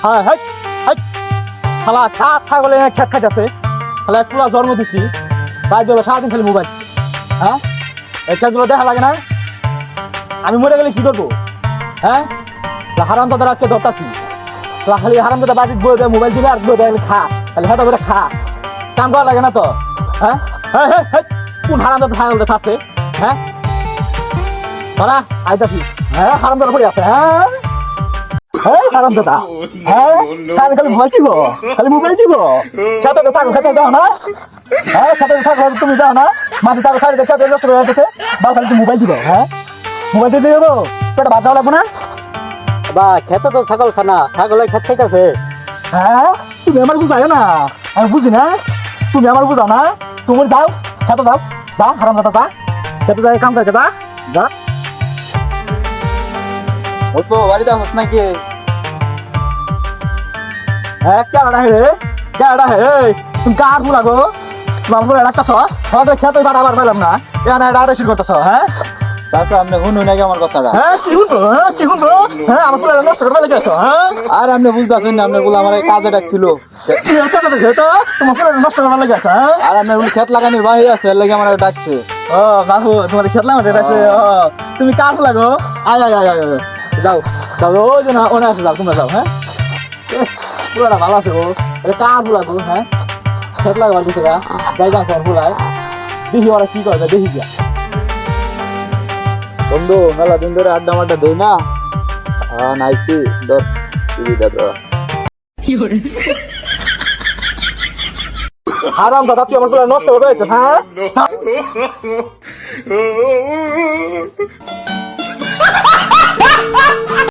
হ্যাঁ হ্যাঁ হ্যাঁ শালা খা বলে খেত খাইতেছে শালা পুরা জন্ম দিচ্ছি তাই দেবে সারাদিন খালি মোবাইল। হ্যাঁ এই খেতগুলো দেখা লাগে না? আমি মরে গেলে কি করবো? হ্যাঁ হারাম দাদার আজকে ধরতাছি খালি হারাম দাদা বাড়ির বই দেয় মোবাইল দিলে আর বই দেয় খা খালি হাতে করে খা কাম করা লাগে না তো? হ্যাঁ হ্যাঁ হ্যাঁ হ্যাঁ কোন হারাম দাদা হারাম দাদা আছে? হ্যাঁ তারা আইতাছি। হ্যাঁ হারাম দাদা পড়ে আছে। হ্যাঁ হ্যাঁ হারাম দাদা। হ্যাঁ খালি খালি ভয় দিব খালি মোবাইল দিব সাথে সাগর খেতে দাও না? হ্যাঁ সাথে সাগর তুমি দাও না? মাঝে সাগর সাইড দেখে নষ্ট হয়ে গেছে বাবা খালি মোবাইল দিব। হ্যাঁ মোবাইল দিয়ে দেবো পেটে ভাত দেওয়া লাগবে না? বা খেতে তো ছাগল খানা ছাগলের খেত খাইতেছে। হ্যাঁ তুমি আমার বুঝাই না আমি বুঝি না তুমি আমার বুঝাও না তুমি দাও খেতে দাও যা হারাম দাদা যা খেতে যাই কাম করে যা যা। ওই তো বাড়িতে হস নাকি? হ্যাঁ কেডা হে কেডা হে তুমি কার ফুলা গো তোমার ফুলা রাখতেছ হয়তো খেতে আবার পাইলাম না এখানে রেশন করতেছ। হ্যাঁ তারপর আপনি শুনুন নাকি আমার কথাটা? হ্যাঁ কি শুনতো হ্যাঁ কি শুনতো হ্যাঁ আমার ফুলা নষ্ট করে লেগেছ। হ্যাঁ আর আপনি বুঝতেছেন না, আপনার বলে আমার এই কাজে ডাকছিল। তোমার ফুলা নষ্ট করে লেগেছ। হ্যাঁ আর আপনার বলে খেত লাগানোর বাহির আছে, এর লাগে আমার ডাকছে। ও বাবু তোমার খেতলাম আছে। তুমি কার ফুলা গো আয় আয় আয় আয় যাও যাও ওই জন্য ওনে আছে যাও তোমরা যাও। হ্যাঁ পুরোটা ভালো আছে গো এটা কার ফুলা গো? হ্যাঁ খেত লাগাবার দিতে গা যাই যাও তোমার ফুলায় দেখি ওরা কি করে দেখি গিয়া। বন্ধু মেলা দিন ধরে আড্ডা মাড্ডা দেই না। হ্যাঁ নাইছি দশ সুবিধা তো। হারাম দাদা তুই আমার ফুলা নষ্ট করে দিয়েছিস। হ্যাঁ